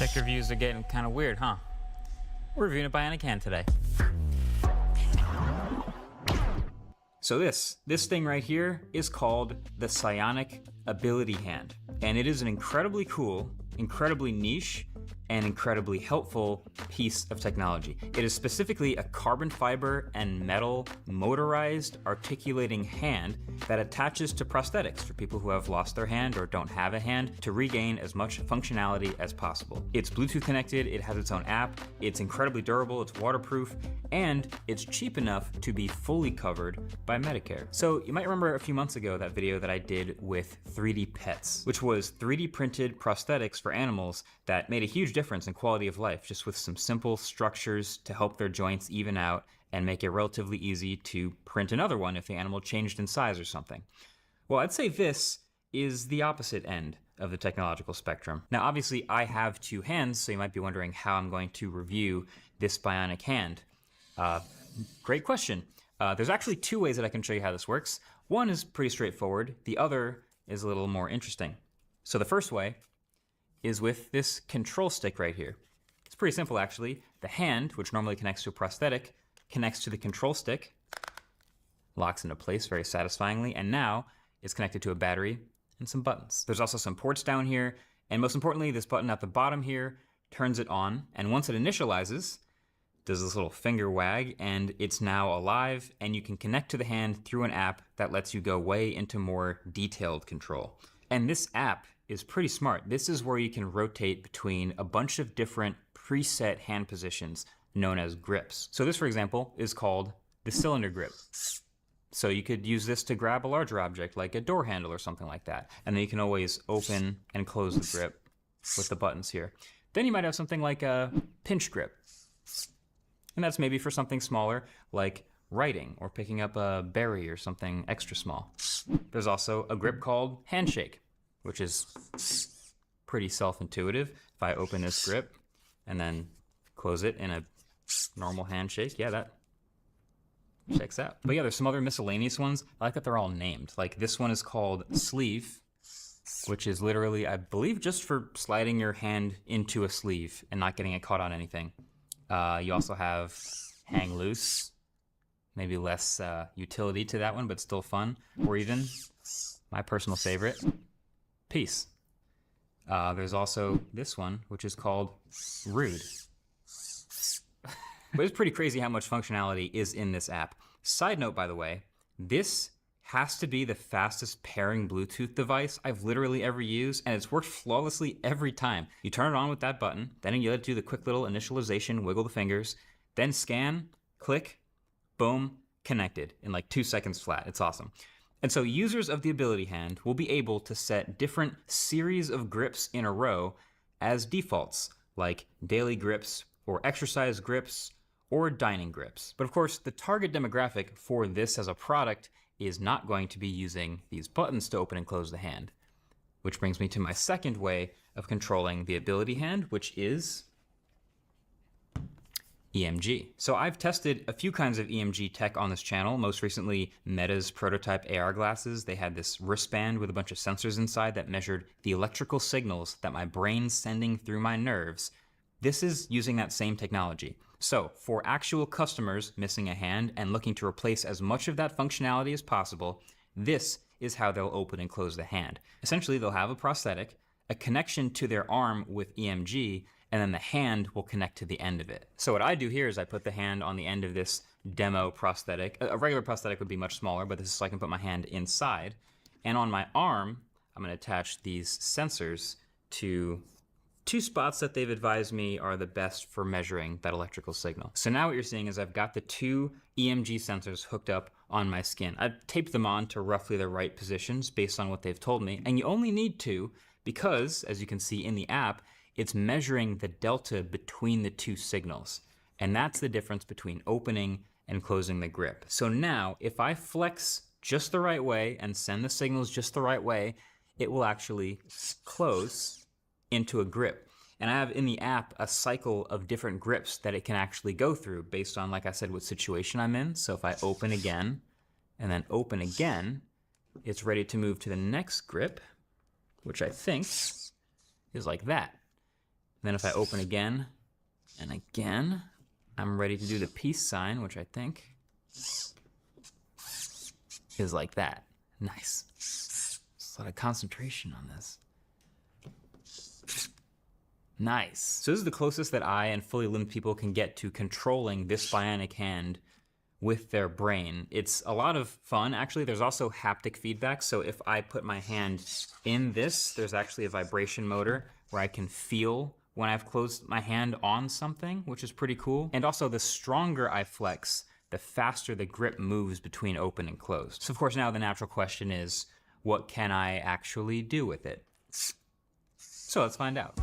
Tech reviews are getting kind of weird, huh? We're reviewing a Bionic hand today. So this thing right here is called the Psionic Ability Hand. And it is an incredibly cool, incredibly niche, and incredibly helpful piece of technology. It is specifically a carbon fiber and metal motorized articulating hand that attaches to prosthetics for people who have lost their hand or don't have a hand to regain as much functionality as possible. It's Bluetooth connected, it has its own app, it's incredibly durable, it's waterproof, and it's cheap enough to be fully covered by Medicare. So you might remember a few months ago that video that I did with 3D Pets, which was 3D printed prosthetics for animals that made a huge difference in quality of life, just with some simple structures to help their joints even out and make it relatively easy to print another one if the animal changed in size or something. Well, I'd say this is the opposite end of the technological spectrum. Now, obviously I have two hands, so you might be wondering how I'm going to review this Bionic hand. Great question. There's actually two ways that I can show you how this works. One is pretty straightforward. The other is a little more interesting. So the first way is with this control stick right here. It's pretty simple, actually. The hand, which normally connects to a prosthetic, connects to the control stick, locks into place very satisfyingly, and now is connected to a battery and some buttons. There's also some ports down here, and most importantly, this button at the bottom here turns it on, and once it initializes, does this little finger wag, and it's now alive, and you can connect to the hand through an app that lets you go way into more detailed control. And this app is pretty smart. This is where you can rotate between a bunch of different preset hand positions known as grips. So this, for example, is called the cylinder grip. So you could use this to grab a larger object like a door handle or something like that. And then you can always open and close the grip with the buttons here. Then you might have something like a pinch grip. And that's maybe for something smaller like writing or picking up a berry or something extra small. There's also a grip called handshake, which is pretty self-intuitive. If I open this grip and then close it in a normal handshake, yeah, that checks out. But yeah, there's some other miscellaneous ones. I like that they're all named. Like this one is called sleeve, which is literally, I believe, just for sliding your hand into a sleeve and not getting it caught on anything. You also have hang loose, maybe less utility to that one, but still fun. Or even my personal favorite, peace. There's also this one, which is called rude. But it's pretty crazy how much functionality is in this app. Side note, by the way, this has to be the fastest pairing Bluetooth device I've literally ever used, and it's worked flawlessly every time. You turn it on with that button, then you let it do the quick little initialization, wiggle the fingers, then scan, click, boom, connected in like 2 seconds flat. It's awesome. And so users of the Ability Hand will be able to set different series of grips in a row as defaults, like daily grips or exercise grips or dining grips. But of course, the target demographic for this as a product is not going to be using these buttons to open and close the hand. Which brings me to my second way of controlling the Ability Hand, which is EMG. So I've tested a few kinds of EMG tech on this channel, most recently Meta's prototype AR glasses. They had this wristband with a bunch of sensors inside that measured the electrical signals that my brain's sending through my nerves. This is using that same technology. So for actual customers missing a hand and looking to replace as much of that functionality as possible, this is how they'll open and close the hand. Essentially, they'll have a prosthetic, a connection to their arm with EMG, and then the hand will connect to the end of it. So what I do here is I put the hand on the end of this demo prosthetic. A regular prosthetic would be much smaller, but this is so I can put my hand inside. And on my arm, I'm gonna attach these sensors to two spots that they've advised me are the best for measuring that electrical signal. So now what you're seeing is I've got the two EMG sensors hooked up on my skin. I've taped them on to roughly the right positions based on what they've told me. And you only need to because, as you can see in the app, it's measuring the delta between the two signals. And that's the difference between opening and closing the grip. So now if I flex just the right way and send the signals just the right way, it will actually close into a grip. And I have in the app a cycle of different grips that it can actually go through based on, like I said, what situation I'm in. So if I open again and then open again, it's ready to move to the next grip, which I think is like that. then if I open again and again, I'm ready to do the peace sign, which I think is like that. Nice. There's a lot of concentration on this. Nice. So this is the closest that I and fully limbed people can get to controlling this bionic hand with their brain. It's a lot of fun. Actually, there's also haptic feedback. So if I put my hand in this, there's actually a vibration motor where I can feel when I've closed my hand on something, which is pretty cool. And also the stronger I flex, the faster the grip moves between open and closed. So of course now the natural question is, what can I actually do with it? So let's find out.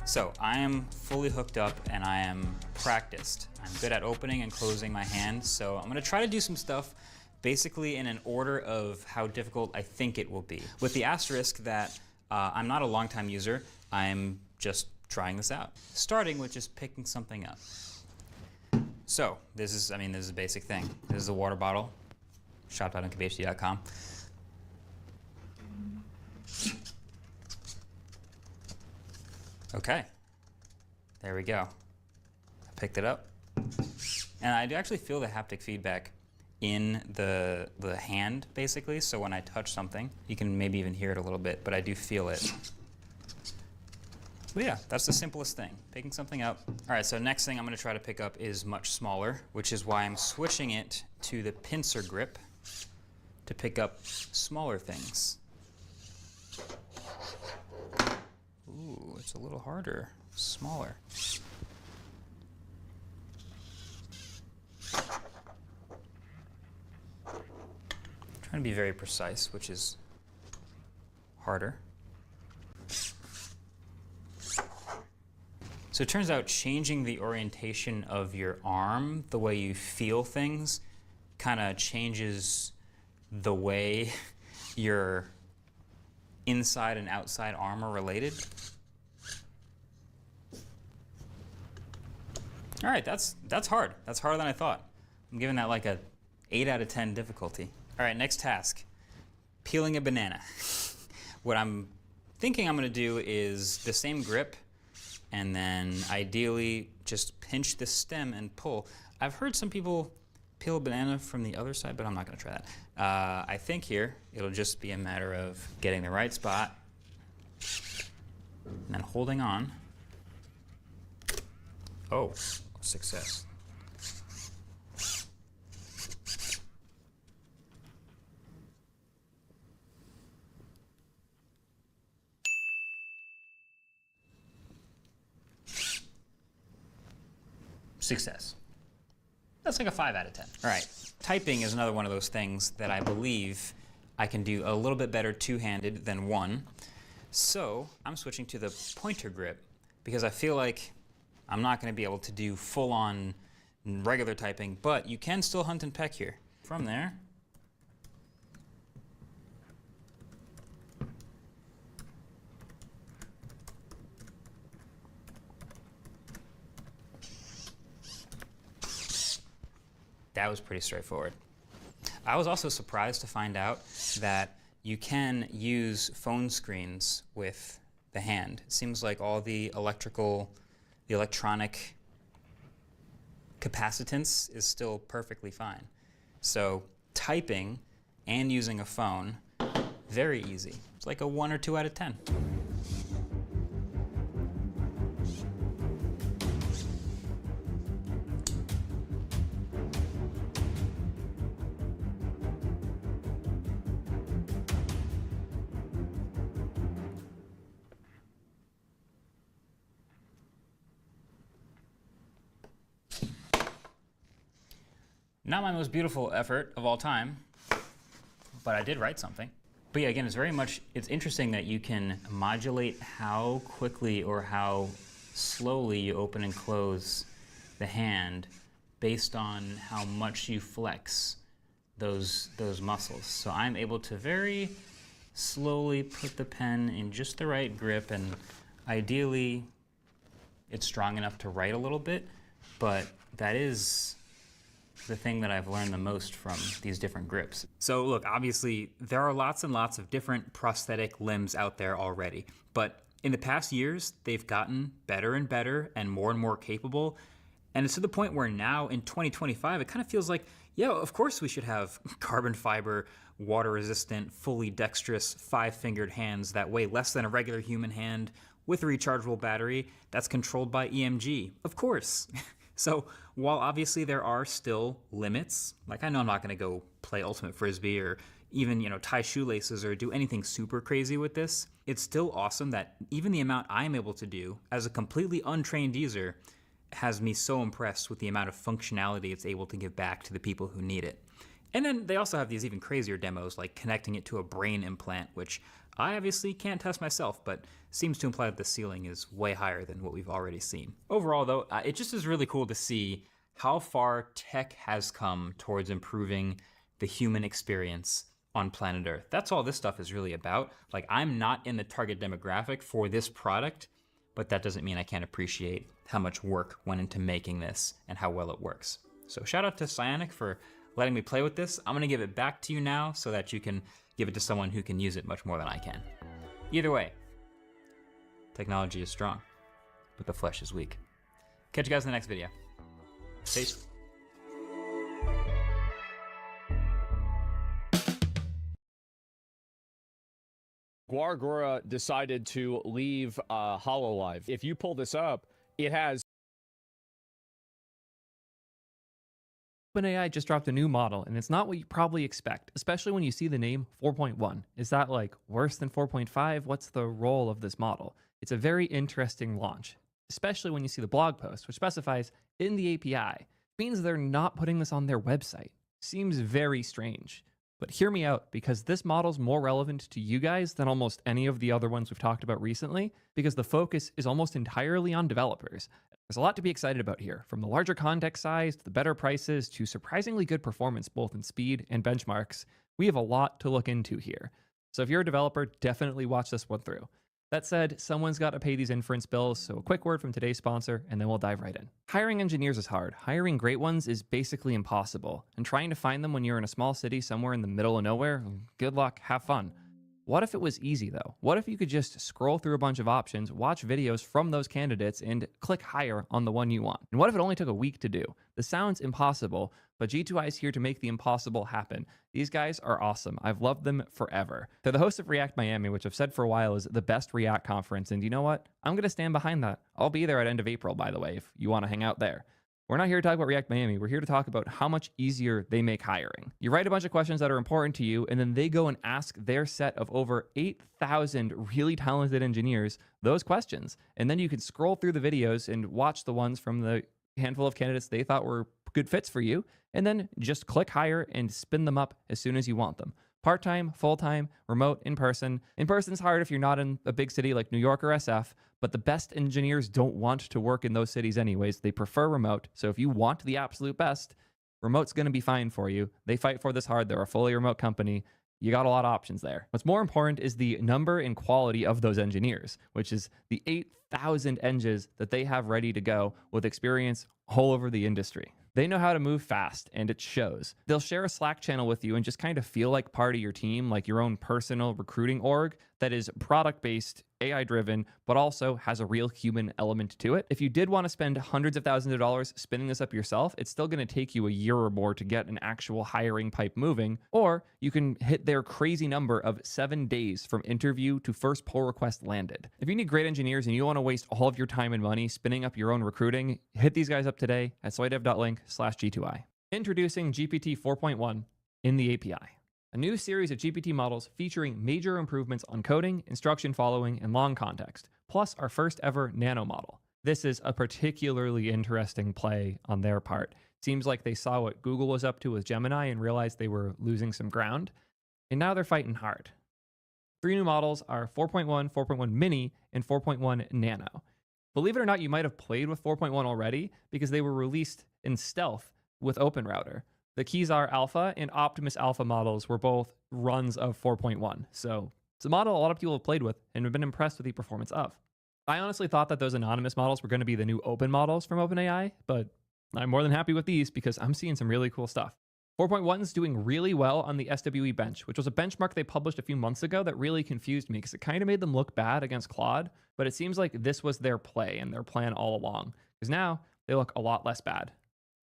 So I am fully hooked up and I am practiced. I'm good at opening and closing my hand. So I'm gonna try to do some stuff basically in an order of how difficult I think it will be. With the asterisk that I'm not a longtime user, I'm just trying this out. Starting with just picking something up. So this is a basic thing. This is a water bottle, shop.nkbhd.com. Okay, there we go. I picked it up. And I do actually feel the haptic feedback in the hand, basically. So when I touch something, you can maybe even hear it a little bit, but I do feel it. But yeah, that's the simplest thing, picking something up. All right, so next thing I'm gonna try to pick up is much smaller, which is why I'm switching it to the pincer grip to pick up smaller things. Ooh, it's a little harder, smaller. Trying to be very precise, which is harder. So it turns out changing the orientation of your arm, the way you feel things, kind of changes the way your inside and outside arm are related. All right, that's hard. That's harder than I thought. I'm giving that like a 8 out of 10 difficulty. All right, next task, peeling a banana. What I'm thinking I'm gonna do is the same grip, and then ideally just pinch the stem and pull. I've heard some people peel a banana from the other side, but I'm not gonna try that. I think here, it'll just be a matter of getting the right spot and then holding on. Oh, success. Success. That's like a 5 out of 10. All right, typing is another one of those things that I believe I can do a little bit better two-handed than one. So I'm switching to the pointer grip because I feel like I'm not gonna be able to do full-on regular typing, but you can still hunt and peck here. From there, that was pretty straightforward. I was also surprised to find out that you can use phone screens with the hand. It seems like all the electronic capacitance is still perfectly fine. So typing and using a phone, very easy. It's like a 1 or 2 out of 10. Not my most beautiful effort of all time, but I did write something. But yeah, again, it's interesting that you can modulate how quickly or how slowly you open and close the hand based on how much you flex those muscles. So I'm able to very slowly put the pen in just the right grip, and ideally it's strong enough to write a little bit, but that is the thing that I've learned the most from these different grips. So look, obviously there are lots and lots of different prosthetic limbs out there already, but In the past years, they've gotten better and better and more capable. And it's to the point where now in 2025, it kind of feels like, yeah, of course we should have carbon fiber, water resistant, fully dexterous, 5-fingered hands that weigh less than a regular human hand with a rechargeable battery that's controlled by EMG. Of course. So while obviously there are still limits, like I know I'm not going to go play Ultimate Frisbee or even, tie shoelaces or do anything super crazy with this, it's still awesome that even the amount I'm able to do as a completely untrained user has me so impressed with the amount of functionality it's able to give back to the people who need it. And then they also have these even crazier demos like connecting it to a brain implant, which I obviously can't test myself, but seems to imply that the ceiling is way higher than what we've already seen. Overall though, it just is really cool to see how far tech has come towards improving the human experience on planet Earth. That's all this stuff is really about. Like, I'm not in the target demographic for this product, but that doesn't mean I can't appreciate how much work went into making this and how well it works. So shout out to Bionic for letting me play with this. I'm gonna give it back to you now so that you can give it to someone who can use it much more than I can. Either way, technology is strong, but the flesh is weak. Catch you guys in the next video. Peace. Guargora decided to leave HoloLive. If you pull this up, it has... OpenAI just dropped a new model, and it's not what you probably expect, especially when you see the name 4.1. Is that like worse than 4.5? What's the role of this model? It's a very interesting launch, especially when you see the blog post, which specifies in the API. It means they're not putting this on their website. Seems very strange. But hear me out, because this model's more relevant to you guys than almost any of the other ones we've talked about recently, because the focus is almost entirely on developers. There's a lot to be excited about here, from the larger context size to the better prices to surprisingly good performance both in speed and benchmarks. We have a lot to look into here. So if you're a developer, definitely watch this one through. That said, someone's got to pay these inference bills, so a quick word from today's sponsor, and then we'll dive right in. Hiring engineers is hard. Hiring great ones is basically impossible. And trying to find them when you're in a small city somewhere in the middle of nowhere, good luck, have fun. What if it was easy though? What if you could just scroll through a bunch of options, watch videos from those candidates, and click hire on the one you want? And what if it only took a week to do? This sounds impossible, but G2I is here to make the impossible happen. These guys are awesome. I've loved them forever. They're the hosts of React Miami, which I've said for a while is the best React conference, and you know what? I'm going to stand behind that. I'll be there at end of April, by the way, if you want to hang out there. We're not here to talk about React Miami. We're here to talk about how much easier they make hiring. You write a bunch of questions that are important to you, and then they go and ask their set of over 8,000 really talented engineers those questions. And then you can scroll through the videos and watch the ones from the handful of candidates they thought were good fits for you, and then just click hire and spin them up as soon as you want them. Part-time, full-time, remote, in-person. In-person's hard if you're not in a big city like New York or SF, but the best engineers don't want to work in those cities anyways. They prefer remote. So if you want the absolute best, remote's going to be fine for you. They fight for this hard. They're a fully remote company. You got a lot of options there. What's more important is the number and quality of those engineers, which is the 8,000 engineers that they have ready to go with experience all over the industry. They know how to move fast, and it shows. They'll share a Slack channel with you and just kind of feel like part of your team, like your own personal recruiting org that is product-based, AI-driven, but also has a real human element to it. If you did want to spend hundreds of thousands of dollars spinning this up yourself, it's still going to take you a year or more to get an actual hiring pipe moving, or you can hit their crazy number of 7 days from interview to first pull request landed. If you need great engineers and you don't want to waste all of your time and money spinning up your own recruiting, hit these guys up today at soydev.link/G2I. Introducing GPT-4.1 in the API. A new series of GPT models featuring major improvements on coding, instruction following, and long context, plus our first ever nano model. This is a particularly interesting play on their part. Seems like they saw what Google was up to with Gemini and realized they were losing some ground, and now they're fighting hard. 3 new models are 4.1, 4.1 mini, and 4.1 nano. Believe it or not, you might have played with 4.1 already because they were released in stealth with OpenRouter. The Keysar Alpha and Optimus Alpha models were both runs of 4.1. So it's a model a lot of people have played with and have been impressed with the performance of. I honestly thought that those anonymous models were going to be the new open models from OpenAI, but I'm more than happy with these because I'm seeing some really cool stuff. 4.1 is doing really well on the SWE bench, which was a benchmark they published a few months ago that really confused me because it kind of made them look bad against Claude, but it seems like this was their play and their plan all along, because now they look a lot less bad.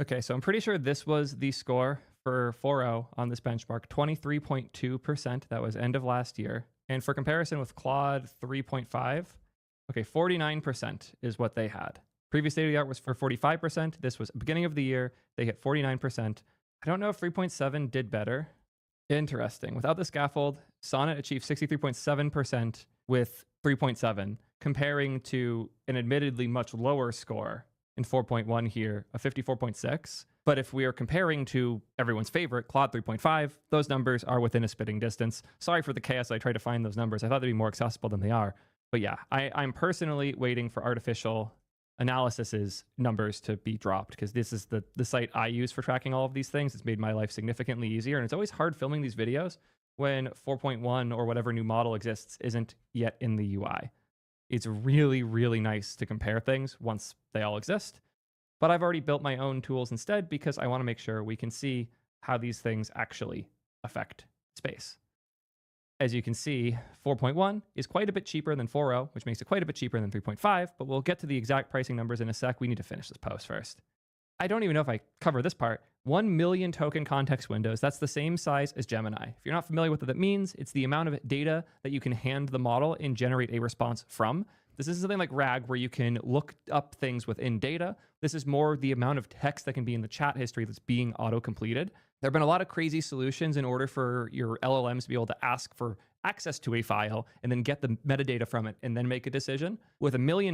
Okay, so I'm pretty sure this was the score for 4.0 on this benchmark, 23.2%. That was end of last year. And for comparison with Claude 3.5, okay, 49% is what they had. Previous state of the art was for 45%. This was beginning of the year. They hit 49%. I don't know if 3.7 did better. Interesting. Without the scaffold, Sonnet achieved 63.7% with 3.7, comparing to an admittedly much lower score in 4.1 here of 54.6. But if we are comparing to everyone's favorite, Claude 3.5, those numbers are within a spitting distance. Sorry for the chaos. I tried to find those numbers. I thought they'd be more accessible than they are. But yeah, I'm personally waiting for artificial analysis's numbers to be dropped, because this is the site I use for tracking all of these things. It's made my life significantly easier, and it's always hard filming these videos when 4.1 or whatever new model exists isn't yet in the UI. It's really, really nice to compare things once they all exist, but I've already built my own tools instead because I want to make sure we can see how these things actually affect space. As you can see, 4.1 is quite a bit cheaper than 4.0, which makes it quite a bit cheaper than 3.5, but we'll get to the exact pricing numbers in a sec. We need to finish this post first. I don't even know if I cover this part. 1 million token context windows, that's the same size as Gemini. If you're not familiar with what that means, it's the amount of data that you can hand the model and generate a response from. This isn't something like RAG where you can look up things within data. This is more the amount of text that can be in the chat history that's being auto-completed. There have been a lot of crazy solutions in order for your LLMs to be able to ask for access to a file and then get the metadata from it and then make a decision. With 1 million